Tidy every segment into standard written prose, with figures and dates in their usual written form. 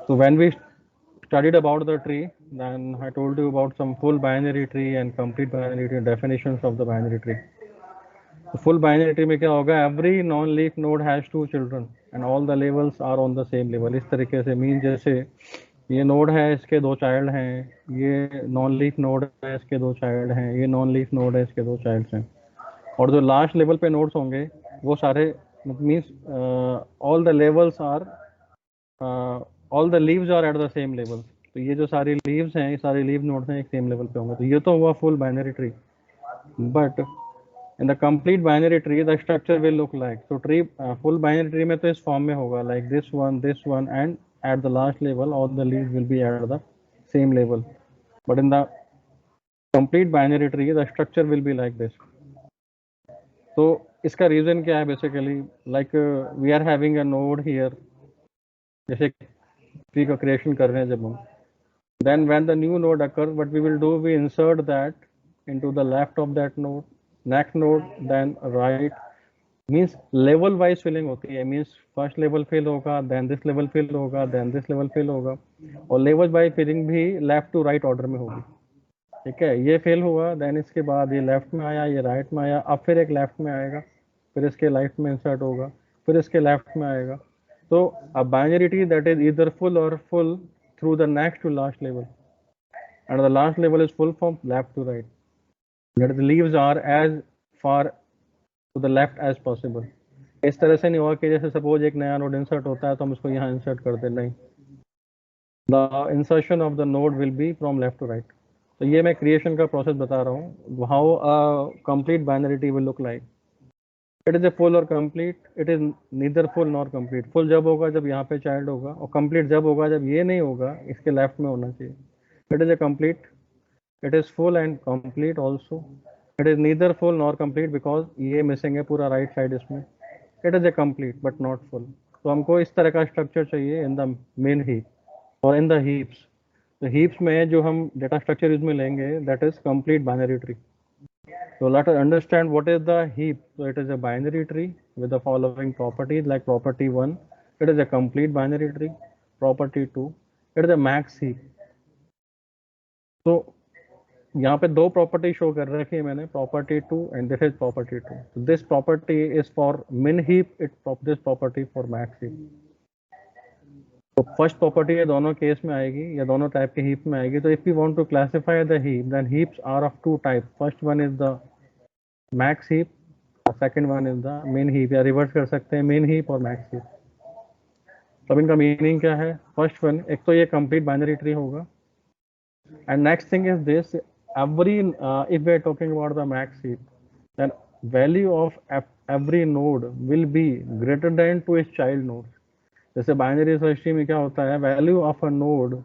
So when we studied about the tree, then I told you about some full binary tree and complete binary tree, definitions of the binary tree. The full binary tree में क्या होगा, every non-leaf node has two children and all the levels are on the same level. इस तरीके से mean जैसे ये node है, इसके दो चाइल्ड हैं, ये नॉन लीफ नोड है, इसके दो चाइल्ड हैं, ये नॉन लीफ नोड है, इसके दो चाइल्ड्स हैं, और जो लास्ट लेवल पे नोड्स होंगे वो सारे means all the levels are all the leaves are at the same level. तो ये जो सारी लीव्स हैं, ये सारे लीव नोड्स हैं, एक सेम लेवल पे होंगे। तो ये तो हुआ full binary tree. But in the complete binary tree the structure will look like, तो ट्री फुल बाइनरी ट्री में तो इस फॉर्म में होगा, like this one and at the last level all the leaves will be at the same level. But in the complete binary tree the structure will be like this. तो इसका reason क्या है basically, like we are having a node here, जैसे tree का creation कर रहे हैं जब हम, then when the new node occurs, what we will do, we insert that into the left of that node, next node, then right, means level wise filling होती है, means first level fill होगा, then this level fill होगा, then this level fill होगा, और level wise filling भी left to right order में होगी। ठीक है, ये फेल हुआ, देन इसके बाद ये लेफ्ट में आया, ये राइट में आया, अब फिर एक लेफ्ट में आएगा, फिर इसके लेफ्ट में इंसर्ट होगा, फिर इसके लेफ्ट में आएगा। तो a binary tree that is इधर फुल और full through the next to last level, and the last level is full from left to right, that the leaves are as far to the left as possible. इस तरह से नहीं होगा कि जैसे suppose एक नया नोड इंसर्ट होता है तो हम उसको यहाँ इंसर्ट करते, नहीं, the insertion of the node will be from left to right. तो ये मैं क्रिएशन का प्रोसेस बता रहा हूँ, how a complete binary tree will look like. It is a full और complete, it is neither full nor complete. Full जब होगा जब यहाँ पे चाइल्ड होगा, और कंप्लीट जब होगा जब ये नहीं होगा, इसके लेफ्ट में होना चाहिए। It is A complete, it is full and complete also. It is neither full nor complete because ये मिसिंग है पूरा राइट साइड इसमें। It is A complete but not full. तो हमको इस तरह का स्ट्रक्चर चाहिए इन द मेन हीप और इन द हीप्स। तो हीप्स में जो हम डेटा स्ट्रक्चर इसमें लेंगे that is complete binary tree. So let us understand what is the heap. So it is a binary tree with the following properties, like property 1, it is a complete binary tree. Property 2, it is a max heap. So यहाँ पे दो property show कर रखी है मैंने, property 2 and this is property 2। This property is for min heap, it this property for max heap. तो first property ये दोनों केस में आएगी या दोनों टाइप के हीप में आएगी। तो if you want to classify the heap, then heaps are of two type. First one is the max heap, second one is the min heap, या रिवर्स कर सकते हैं मेन हीप और मैक्स हीप। तो इनका मीनिंग क्या है, first one, एक तो ये कंप्लीट बाइनरी ट्री होगा, and next thing is this, every if we are talking about the max heap, then value of every node will be greater than to its child node। जैसे binary search tree में क्या होता है, value of a node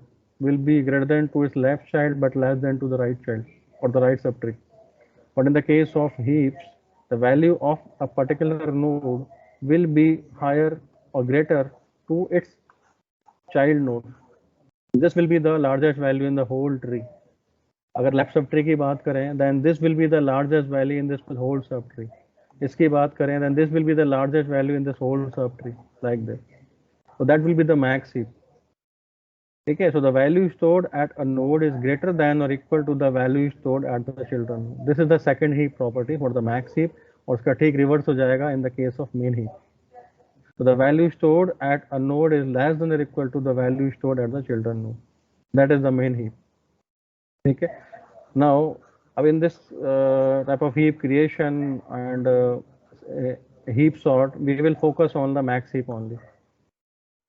will be greater than to its left child but less than to the right child और the right sub tree. But in the case of heaps, the value of a particular node will be higher or greater to its child node. This will be the largest value in the whole tree. अगर left sub tree की बात करें, then this will be the largest value in this whole sub tree. इसकी बात करें, then this will be the largest value in this whole sub tree, like this. So that will be the max heap. ठीक है, so the value stored at a node is greater than or equal to the value stored at the children. This is the second heap property for the max heap, और उसका ठीक reverse हो जाएगा in the case of main heap. So the value stored at a node is less than or equal to the value stored at the children node. That is the main heap. ठीक है, now अब in this type of heap creation and heap sort, we will focus on the max heap only.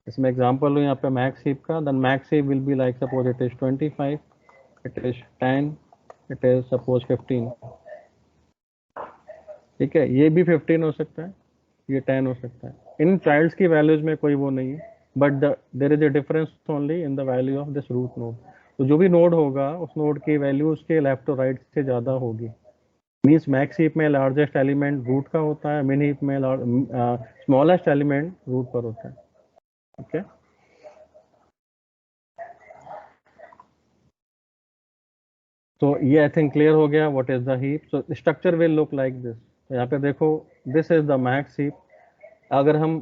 इसमें example हो यहाँ पे max heap का, then max heap will be like suppose it is 25, it is 10, it is suppose 15। ठीक है, ये भी 15 हो सकता है, ये 10 हो सकता है। इन चाइल्ड्स की वैल्यूज में कोई वो नहीं है, but there is a difference only in the value of this root node. तो जो भी नोड होगा उस नोड की वैल्यू उसके लेफ्ट और राइट से ज़्यादा होगी। मीन्स मैक्स हीप में लार्जेस्ट एलिमेंट रूट का होता है, मिन हीप में स्मॉलेस्ट एलिमेंट रूट पर होता है। ओके, तो ये आई थिंक क्लियर हो गया what is the heap. So structure will look like this. तो यहाँ पे देखो, this is the max heap, अगर हम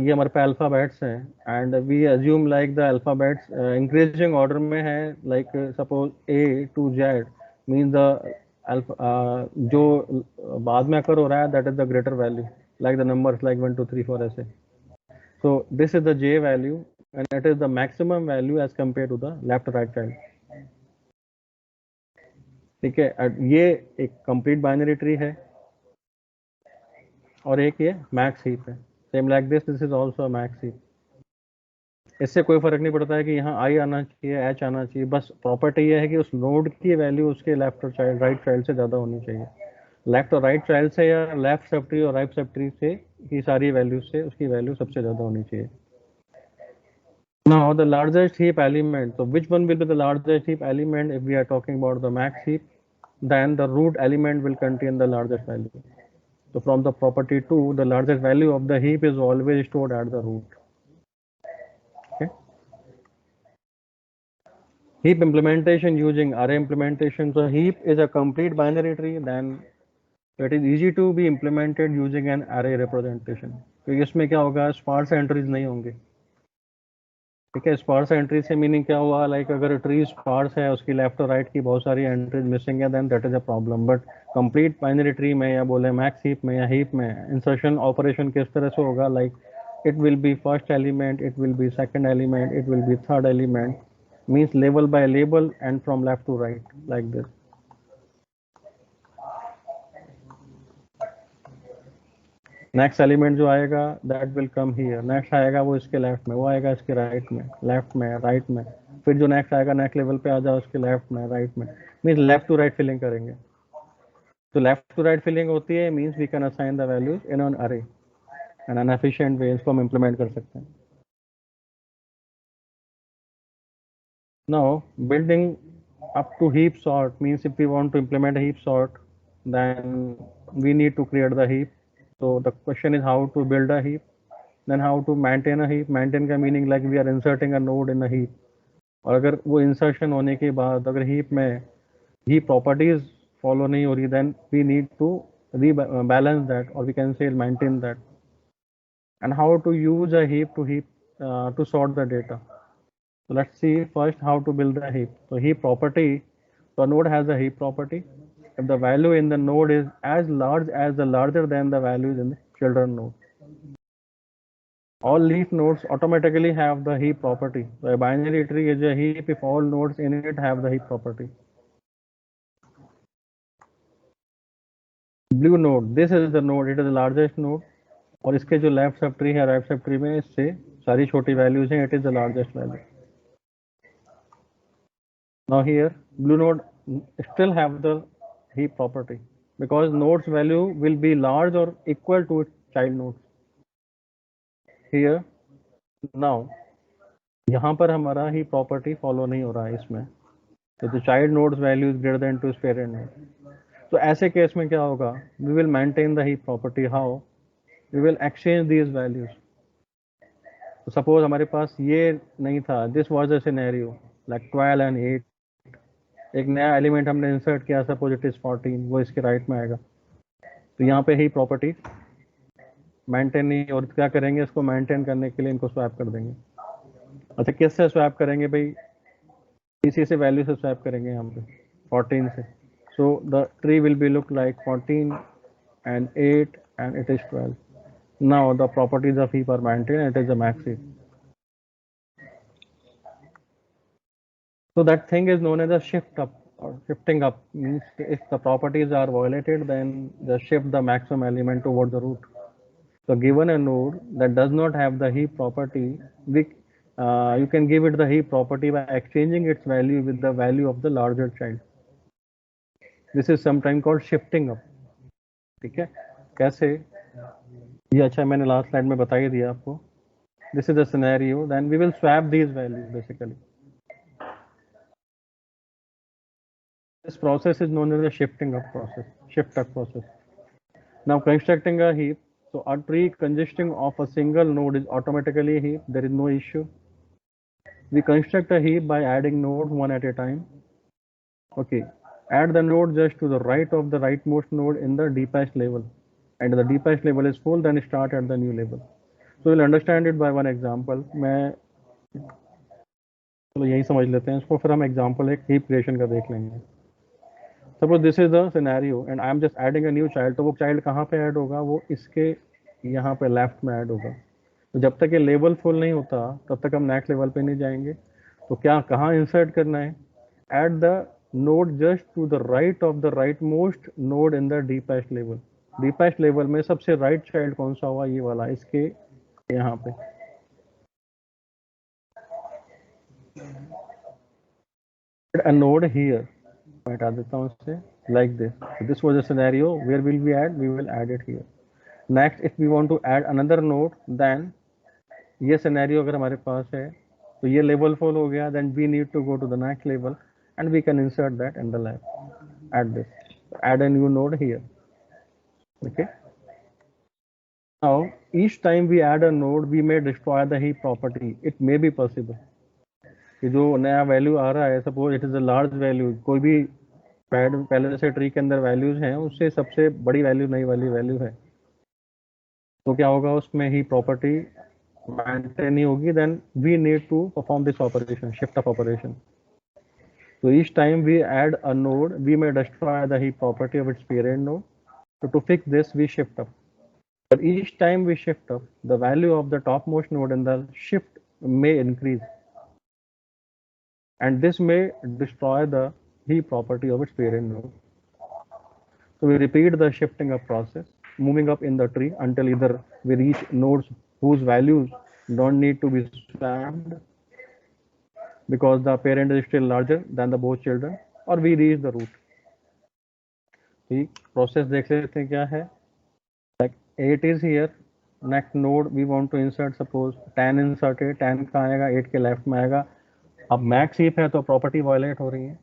ये हमारे पे अल्फ़ाबेट्स हैं and we assume like the alphabets increasing order में है, like suppose A to Z means the जो बाद में अकर हो रहा है that is the greater value, like the numbers like 1 2 3 4 ऐसे. So this is the J value and it is the maximum value as compare to the left right child. ठीक है, ये एक कंप्लीट बाइनरी ट्री है और एक ये max heap है. Same like this is also max heap. इससे कोई फर्क नहीं पड़ता है कि यहाँ आई आना चाहिए एच आना चाहिए, बस प्रॉपर्टी ये है कि उस नोड की वैल्यू उसके लेफ्ट और चाइल्ड राइट चाइल्ड से ज़्यादा होनी चाहिए. लेफ्ट और राइट चाइल्ड से या लेफ्ट सब ट्री और राइट सब ट्री से की सारी वैल्यू से उसकी वैल्यू सबसे ज़्यादा होनी चाहिए. Now the largest heap element. So which one will be the largest heap element if we are talking about the max heap? Then the root element will contain the largest value. So from the property 2, the largest value of the heap is always stored at the root. Okay. Heap implementation using array implementation. So heap is a complete binary tree. Then it is easy to be implemented using an array representation. तो इसमें क्या होगा, sparse entries नहीं होंगे. ठीक है, sparse entry से meaning क्या हुआ, लाइक अगर ट्री स्पार्स है उसकी लेफ्ट और राइट की बहुत सारी एंट्रीज मिसिंग है then that is a problem. But complete binary tree में या बोले मैक्स हीप में या हीप में इंसर्शन ऑपरेशन किस तरह से होगा, like it will be first element, it will be second element, it will be third element, means label by label and from left to right like this. Next element जो आएगा that will come here, next आएगा वो इसके left में, वो आएगा इसके right में, लेफ्ट में राइट में, फिर जो नेक्स्ट आएगा नेक्स्ट लेवल पे आ जाओ उसके लेफ्ट में राइट में, means left to right filling करेंगे. तो लेफ्ट टू राइट फिलिंग होती है means we can assign the values in an array and an efficient way, इसको हम इम्प्लीमेंट कर सकते हैं. Now building up to heap sort means if we want to implement a heap sort then we need to create the heap. So the question is how to build a heap, then how to maintain a heap. maintain का meaning like we are inserting a node in a heap. और अगर वो insertion होने के बाद अगर heap में heap properties follow नहीं हो रही then we need to rebalance that or we can say maintain that. And how to use a heap to sort the data. So let's see first how to build the heap. So heap property, so a node has a heap property. If the value in the node is as large as the larger than the values in the children node. All leaf nodes automatically have the heap property. So a binary tree is a heap if all nodes in it have the heap property. Blue node, this is the node, it is the largest node. और इसके जो left sub tree है right sub tree में इससे सारी छोटी values हैं, it is the largest value. Now here blue node still have the heap property because node's value will be large or equal to its child nodes. Here now यहाँ पर हमारा ही property follow नहीं हो रहा है इसमें, तो the child nodes value is greater than to its parent node. तो ऐसे केस में क्या होगा, we will maintain the heap property. How, we will exchange these values. तो सपोज हमारे पास ये नहीं था, this was a scenario like 12 and 8, एक नया एलिमेंट हमने इंसर्ट किया सपोज इट इज 14, वो इसके राइट में आएगा. तो यहाँ पे ही प्रॉपर्टी मेंटेन नहीं, और क्या करेंगे इसको मेंटेन करने के लिए इनको स्वैप कर देंगे. अच्छा किससे स्वैप करेंगे भाई, इसी से वैल्यू से स्वैप करेंगे यहाँ पे 14 से. So the tree will be look like 14 and 8 and it is 12. Now the properties of heap are maintained, it is the max heap. So that thing is known as a shift up or shifting up, means if the properties are violated then just shift the maximum element toward the root. So given a node that does not have the heap property, you can give it the heap property by exchanging its value with the value of the larger child. This is sometimes called shifting up. ठीक है, कैसे ये, अच्छा मैंने last slide में बता ही दिया आपको. This is the scenario, then we will swap these values basically. This process is known as the shifting up process, shift up process. Now constructing a heap, so a tree consisting of a single node is automatically a heap, there is no issue. We construct a heap by adding nodes one at a time. Okay, add the node just to the right of the rightmost node in the deepest level. and the deepest level is full, then start at the new level. So we'll understand it by one example. मैं चलो यही समझ लेते हैं इसको, फिर हम example एक हीप क्रिएशन का देख लेंगे. Suppose this is the scenario and I am just adding a new child. तो वो चाइल्ड कहाँ पे ऐड होगा? वो इसके यहाँ पे लेफ्ट में ऐड होगा. तो जब तक ये लेवल फुल नहीं होता तब तक हम नेक्स्ट लेवल पे नहीं जाएंगे. तो क्या कहाँ इंसर्ट करना है? At the node just to the right of the right most node in the deepest level. Deepest level में सबसे राइट चाइल्ड कौन सा हुआ? ये वाला, इसके यहाँ पे. A node here. मैं हटा देता हूँ इससे. Like this. So this was a scenario. Where will we add? We will add it here. Next, if we want to add another node, then ये scenario अगर हमारे पास है तो ये level full हो गया. Then we need to go to the next level and we can insert that in the lab. Add this. Add a new node here. Okay. Now each time we add a node, we may destroy the heap property. It may be possible. कि जो नया value आ रहा है, suppose it is a large value, कोई भी पहले से tree के अंदर वैल्यूज हैं, उससे सबसे बड़ी वैल्यू नई वाली वैल्यू है, तो क्या होगा? उसमें ही प्रॉपर्टी मेंटेन नहीं होगी. Then we need to perform this operation, shift of operation. So each time we add a node, we may destroy the heap property of its parent node. So to fix this, we shift up. But each time we shift up, the value of the topmost node in the shift may increase. And this may destroy the heap property of its parent node. So we repeat the shifting up process, moving up in the tree until either we reach nodes whose values don't need to be swapped because the parent is still larger than the both children, or we reach the root. ठीक, process देख लेते हैं क्या है. Like 8 is here. Next node we want to insert, suppose 10 inserted. 10 कहाँ आएगा? 8 के left में आएगा. अब मैक्स हीप है तो प्रॉपर्टी वायलेट हो रही है.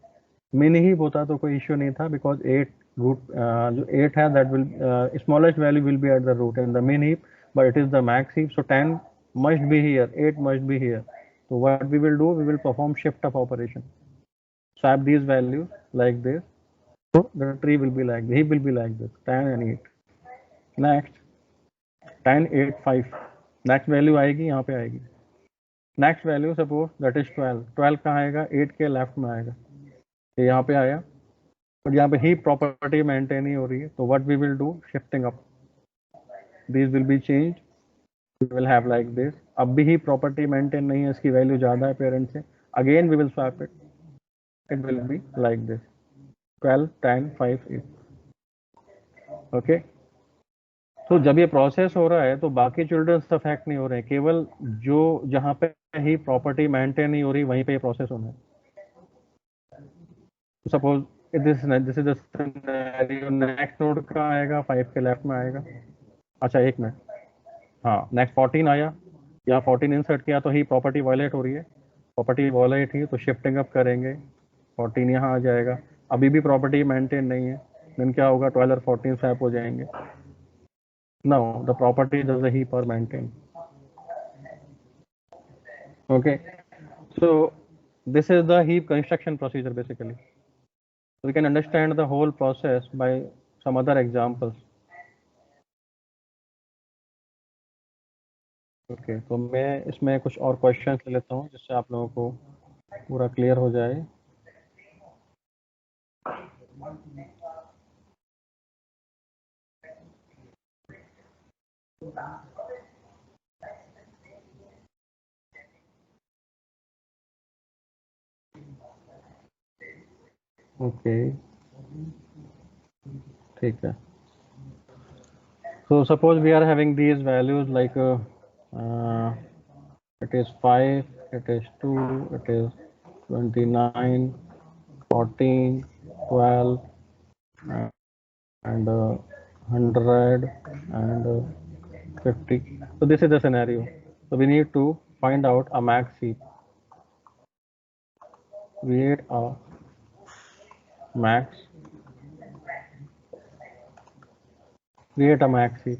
मिनी हीप होता तो कोई इश्यू नहीं था, बिकॉज 8 रूट जो 8 है that will smallest value will be at the root in the min heap, but it is the max heap. So 10 must be here, 8 must be here. So what we will do, we will perform shift of operation, swap these values like this. So the tree will be like this, heap will be like this, 10 and 8. Next 10 8 5, next value आएगी यहाँ पे आएगी. Next value suppose that is 12. 12 कहाँ आएगा? 8 के left में आएगा. ये यहाँ पे आया, बट यहाँ पे हीप प्रॉपर्टी मेंटेन नहीं हो रही है. तो what we will do, shifting up. This will be change, we will have like this. अब भी हीप प्रॉपर्टी मेंटेन नहीं है, इसकी वैल्यू ज़्यादा है पेरेंट से. Again we will swap it, it will be like this 12 10 5 8. Okay. तो जब ये प्रोसेस हो रहा है तो बाकी चिल्ड्रंस अफेक्ट नहीं हो रहे हैं, केवल जो जहाँ पे ही प्रॉपर्टी मेंटेन नहीं हो रही वहीं पे ये प्रोसेस होना है. Suppose this is the scenario. Next node कहाँ आएगा? 5 के लेफ्ट में आएगा. अच्छा एक मिनट, हाँ नेक्स्ट 14 आया, यहाँ 14 इंसर्ट किया तो ही प्रॉपर्टी वायलेट हो रही है. प्रॉपर्टी वायलेट ही तो शिफ्टिंग अप करेंगे, 14 यहाँ आ जाएगा. अभी भी प्रॉपर्टी मेंटेन नहीं है, देन क्या होगा? 12 और 14 स्वैप हो जाएंगे. Now the properties of the heap are maintained. Okay, so this is the heap construction procedure basically. So we can understand the whole process by some other examples. Okay, तो मैं इसमें कुछ और क्वेश्चन ले लेता हूँ जिससे आप लोगों को पूरा क्लियर हो जाए. Okay, ठीक है. So suppose we are having these values like it is 5, it is 2, it is 29, 14, 12, and 100 and 50. So this is the scenario. So we need to find out a max heap. Create a max. Create a max heap.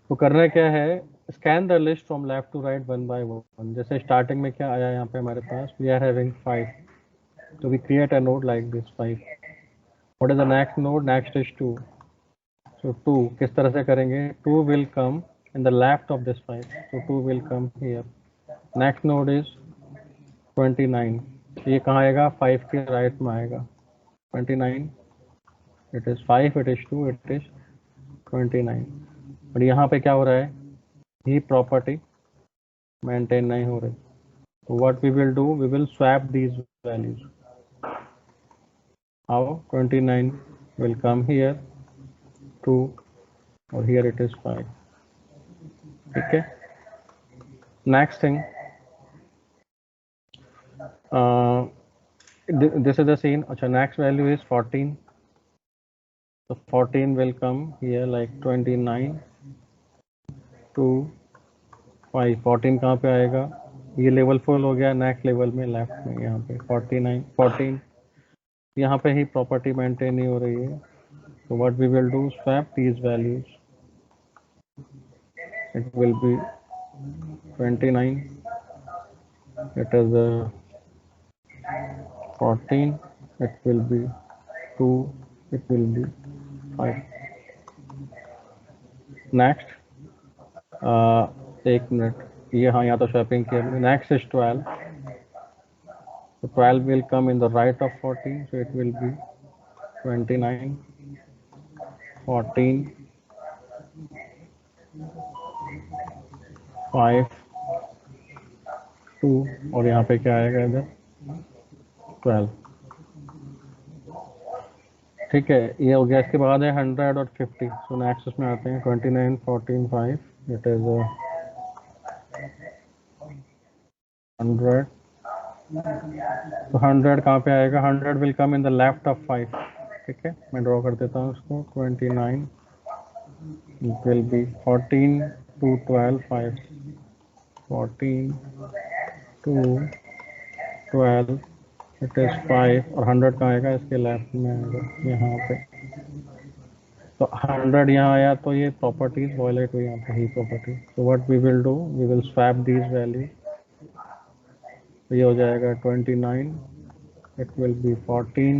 तो करना क्या है? Scan the list from left to right one by one. जैसे starting में क्या आया यहाँ पे हमारे पास, वी आर हैविंग 5. तो we create a node like this 5. What is the next node? Next is 2. So 2 किस तरह से करेंगे? 2 will come in the left of this 5. So 2 will come here. Next node is 29. ये कहाँ आएगा? 5 के right में आएगा. 29. It is 5. It is 2. It is 29. और यहाँ पे क्या हो रहा है? हीप प्रॉपर्टी मेंटेन नहीं हो रही. So what we will do? We will swap these values. How? 29 will come here. 2 or here it is 5. Okay. Next thing. This is the scene. Achha, next value is 14. So 14 will come here like 29 to 5. 14 कहाँ पे आएगा? ये level full हो गया. Next level में left में यहाँ पे 49 14. यहाँ पे ही प्रॉपर्टी मेंटेन नहीं हो रही है. So what we will do? Swap these values. It will be 29. It is 14. It will be 2. It will be 5. Next. एक मिनट. ये हाँ यहाँ तो स्वैपिंग किया. Next is 12. So 12 will come in the right of 14. So it will be 29. 14. 5. 2 और यहाँ पे क्या आएगा इधर? 12. ठीक है. ये हो गया. इसके बाद है 100 और 50. सो नेक्स्ट उसमें आते हैं. 29 14 5. It is 100. तो 100 कहाँ पे आएगा? 100 will come in the left of 5. ठीक है. मैं ड्रॉ कर देता हूँ उसको. 29 विल बी 14 2 12 5. 14 2 12. इट इज 5 और 100 कहाँ आएगा? इसके लेफ्ट में आएगा यहाँ पे. तो 100 यहाँ आया तो ये प्रॉपर्टीज वॉयलेट हुई यहाँ पे ही property. So what we will do? We will swap these value. तो ये हो जाएगा 29. It will be 14.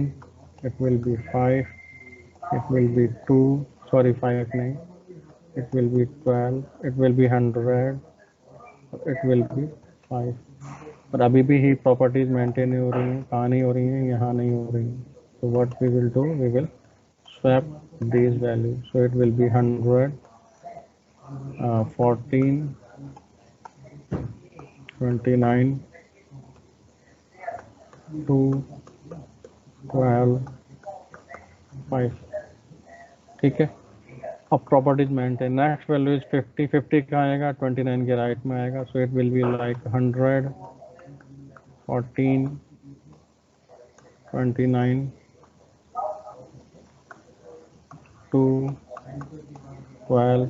It will be 5. It will be 2. Sorry 5 नहीं. It will be 12. It will be 100. It will be 5. पर अभी भी ही प्रॉपर्टीज मेंटेन नहीं हो रही हैं. कहाँ नहीं हो रही हैं? यहाँ नहीं हो रही हैं. तो what we will do? We will swap these values. So it will be 100, 14, 29, 2, 12, 5. ठीक है. अब properties maintain. Next value is 50. 50 कहाँ आएगा? 29 के राइट में आएगा. So it will be like 100, 14, 29, 2, 12,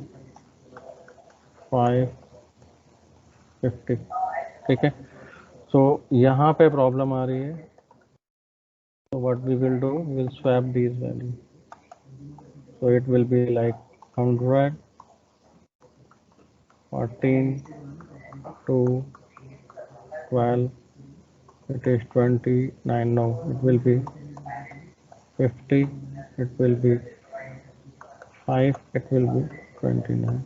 5, 50. ठीक है. सो यहाँ पे प्रॉब्लम आ रही है. So what we will do? We will swap these values. So it will be like 100, 14, 2, 12. It is 29. No, it will be 50. It will be 5. It will be 29.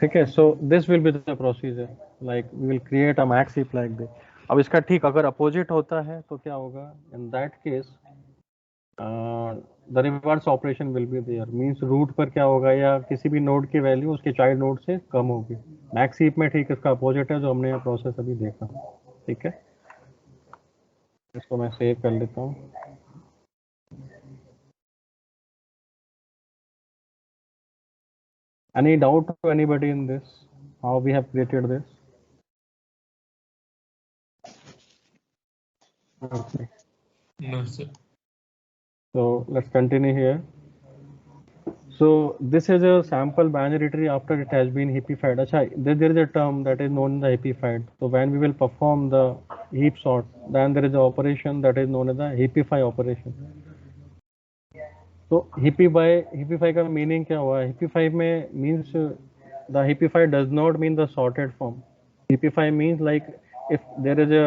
ठीक है. So this will be the procedure. Like we will create a max heap like this. अब इसका ठीक अगर opposite होता है तो क्या होगा? In that case the reverse operation will be there. Means root पर क्या होगा? या किसी भी नोड की वैल्यू उसके चाइल्ड नोड से कम होगी. मैक्स हीप में ठीक इसका अपोजिट है जो हमने यहाँ प्रोसेस अभी देखा. ठीक है. इसको मैं सेव कर लेता हूँ. Any doubt to anybody in this? How we have created this? Okay. No, sir. So let's continue here. So this is a sample binary tree after it has been heapified. Achha, there is a term that is known as the heapified. So when we will perform the heap sort, then there is an operation that is known as the heapify operation. तो heapify का meaning क्या हुआ? heapify में means the heapify does not mean the sorted form. Heapify means like if there is a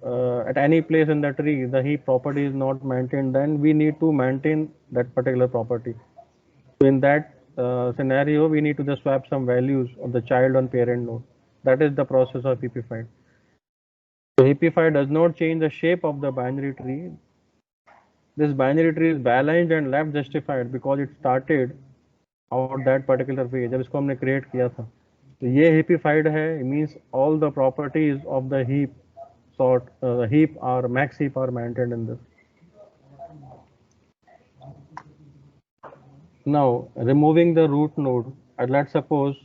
at any place in the tree the heap property is not maintained, then we need to maintain that particular property. So in that scenario, we need to just swap some values of the child on parent node. That is the process of heapified. So heapified does not change the shape of the binary tree. This binary tree is balanced and left justified because it started out that particular way. जब इसको हमने create किया था, तो ये heapified है. It means all the properties of the heap sort heap or max heap are maintained in this. Now removing the root node, and let's suppose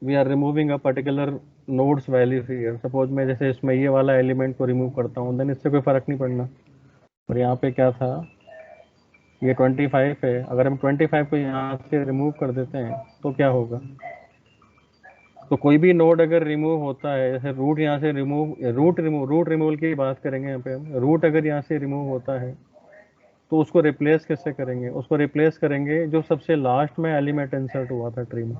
we are removing a particular node's value here. Suppose मैं जैसे इसमें ये वाला element को remove करता हूँ, then इससे कोई फर्क नहीं पड़ना. और यहाँ पे क्या था, ये 25 है. अगर हम 25 को यहाँ से रिमूव कर देते हैं तो क्या होगा. तो कोई भी नोड अगर रिमूव होता है, जैसे रूट यहाँ से रूट रिमूवल की बात करेंगे यहाँ पे हम. रूट अगर यहाँ से रिमूव होता है तो उसको रिप्लेस कैसे करेंगे. उसको रिप्लेस करेंगे जो सबसे लास्ट में एलिमेंट इंसर्ट हुआ था ट्री में.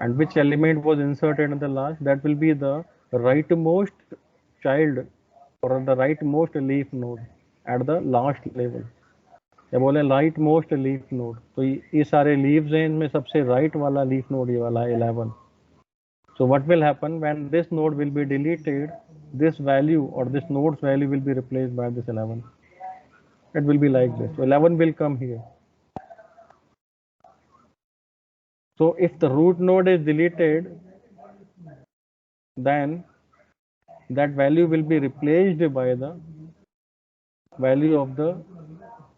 And which element was inserted in the last, that will be the right most child और the right most leaf node at the last level. या बोले राइट मोस्ट लीफ नोड, तो ये सारे leaves हैं, इनमें सबसे राइट वाला लीफ नोड ये वाला 11. So what will happen when this node will be deleted, this value or this node's value will be replaced by this 11. It will be like this. So 11 will come here. So if the root node is deleted, then that value will be replaced by the value of the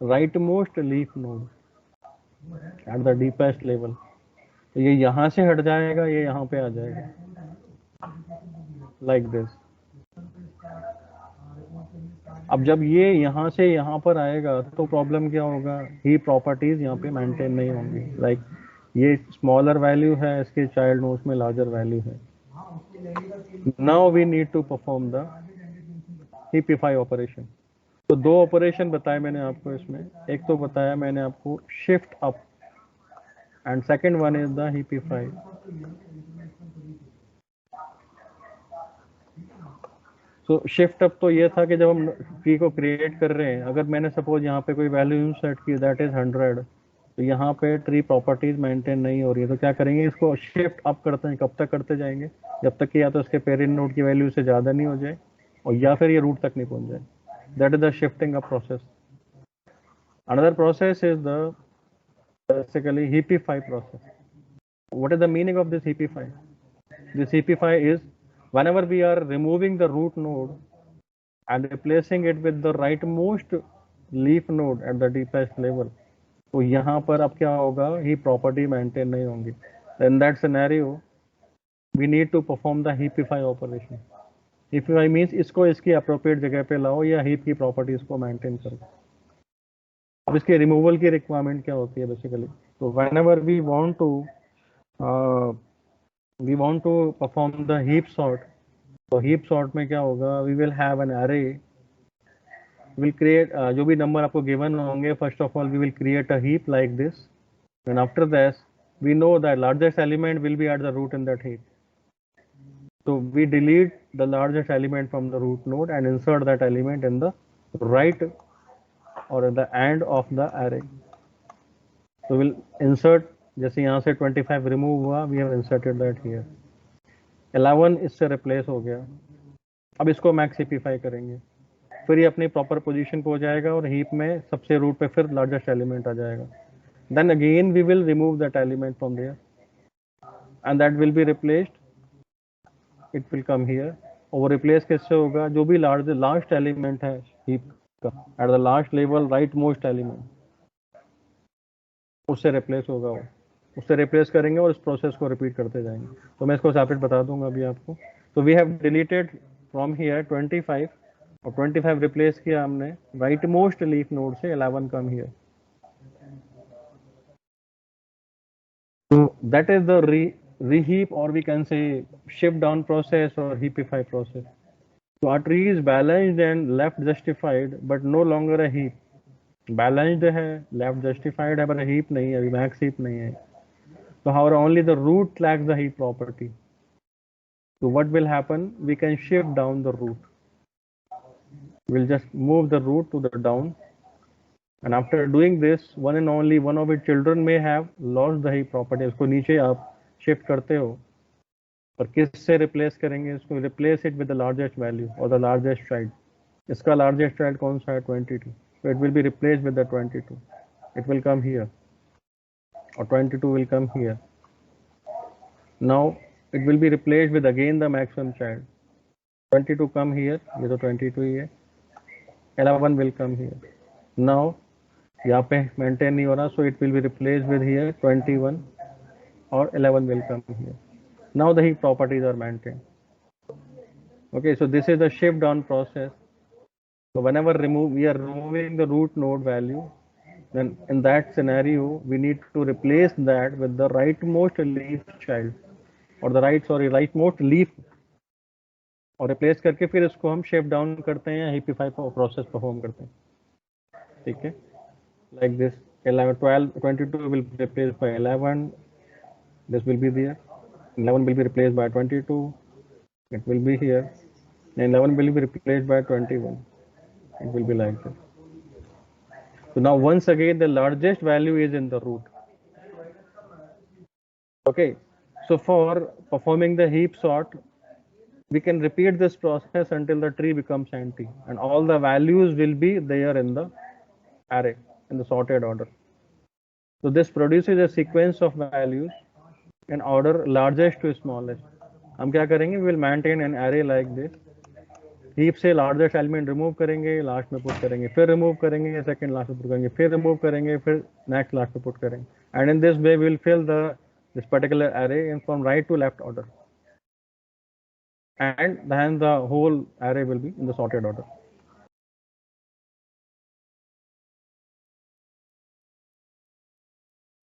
rightmost leaf node at the deepest level. तो ये यहाँ से हट जाएगा, ये यहाँ पे आ जाएगा लाइक दिस. अब जब ये यहाँ से यहाँ पर आएगा तो प्रॉब्लम क्या होगा, ही प्रॉपर्टीज यहाँ पे मेंटेन नहीं होंगी. लाइक ये स्मॉलर वैल्यू है, इसके चाइल्ड नोड्स में लार्जर वैल्यू है. Now we need to perform the heapify operation. तो दो ऑपरेशन बताए मैंने आपको इसमें. एक तो बताया मैंने आपको shift up, and second one is the heapify. So shift up तो ये था कि जब हम ट्री को क्रिएट कर रहे हैं, अगर मैंने सपोज यहाँ पे कोई वैल्यू इंसर्ट की दैट इज 100, तो यहाँ पे ट्री प्रॉपर्टीज मेंटेन नहीं हो रही है. तो क्या करेंगे, इसको शिफ्ट अप करते हैं. कब तक करते जाएंगे, जब तक कि या तो इसके पेरेंट नोड की वैल्यू से ज़्यादा नहीं हो जाए और या फिर ये रूट तक नहीं पहुँच जाए. That is the shifting up process. Another process is the basically heapify process. What is the meaning of this heapify? This heapify is whenever we are removing the root node and replacing it with the rightmost leaf node at the deepest level, तो यहाँ पर अब क्या होगा, heap property maintain नहीं होंगी. In that scenario we need to perform the heapify operation. Heapify means इसको इसकी appropriate जगह पे लाओ या heap की properties को maintain करो. अब इसके रिमूवल की रिक्वायरमेंट क्या होती है बेसिकली. तो whenever we want to perform the heap sort, तो हीप सॉर्ट में क्या होगा, we will have an array, will create जो भी नंबर आपको गिवन होंगे, first of all we will create a heap like this. And after that we know that largest element will be at the root in that heap. So we delete the largest element from the root node and insert that element in the right or at the end of the array. So we'll insert, जैसे यहाँ से 25 remove हुआ, we have inserted that here. 11 इससे replace हो गया. अब इसको max हिपिफाई करेंगे, फिर ये अपनी प्रॉपर पोजीशन पे हो जाएगा और हीप में सबसे रूट पे फिर लार्जेस्ट एलिमेंट आ जाएगा. Then again we will remove that element from there and that will be replaced. It will come here. और रिप्लेस किससे होगा, जो भी लास्ट एलिमेंट है हीप का at the last level, right most element, उससे रिप्लेस होगा. वो उससे रिप्लेस करेंगे और इस प्रोसेस को रिपीट करते जाएंगे. तो मैं इसको सेपरेट बता दूंगा अभी आपको. तो we have deleted from here 25 और 25 रिप्लेस किया हमने राइट मोस्ट लीफ नोड से, 11 कम हियर. तो that is the reheap, or we can say shift down process or heapify process. So our tree is balanced and left justified but no longer a heap. Balanced है, left justified है, पर heap नहीं है, अभी max heap नहीं है. So however only the root lacks the heap property. So what will happen, we can shift down the root. we'll just move the root to the down, and after doing this, one and only one of its children may have lost the heap property. इसको नीचे आप shift करते हो और किससे replace करेंगे? इसको replace it with the largest value और द लार्जेस्ट चाइल्ड. इसका लार्जेस्ट चाइल्ड कौन सा है? 22. So it will be replaced with the 22. It will come here, or 22 will come here. Now it will be replaced with again the maximum child. 22 come here, ये तो 22 ही है. 11 will come here. Now यहाँ पे maintain नहीं हो रहा, so it will be replaced with here 21 or 11 will come here. Now the heap properties are maintained. Okay, so this is the shift down process. So whenever we are removing the root node value, then in that scenario we need to replace that with the rightmost leaf child, or the rightmost leaf, और replace करके फिर इसको हम shift down करते हैं, हीपिफाई process perform करते हैं. ठीक है, like this. 11, 12, 22 will be replaced by 11. This will be there. 11 will be replaced by 22. It will be here. And 11 will be replaced by 21. It will be like this. So now once again the largest value is in the root. Okay, so for performing the heap sort, we can repeat this process until the tree becomes empty and all the values will be there in the array in the sorted order. So this produces a sequence of values in order largest to smallest. हम क्या करेंगे? We will maintain an array like this. Heap से largest element remove करेंगे, last में put करेंगे, फिर remove करेंगे, second last में पुट करेंगे, फिर रिमूव करेंगे, फिर नेक्स्ट लास्ट में पुट करेंगे. And in this way we will fill this particular array in from right to left order, and then the whole array will be in the sorted order.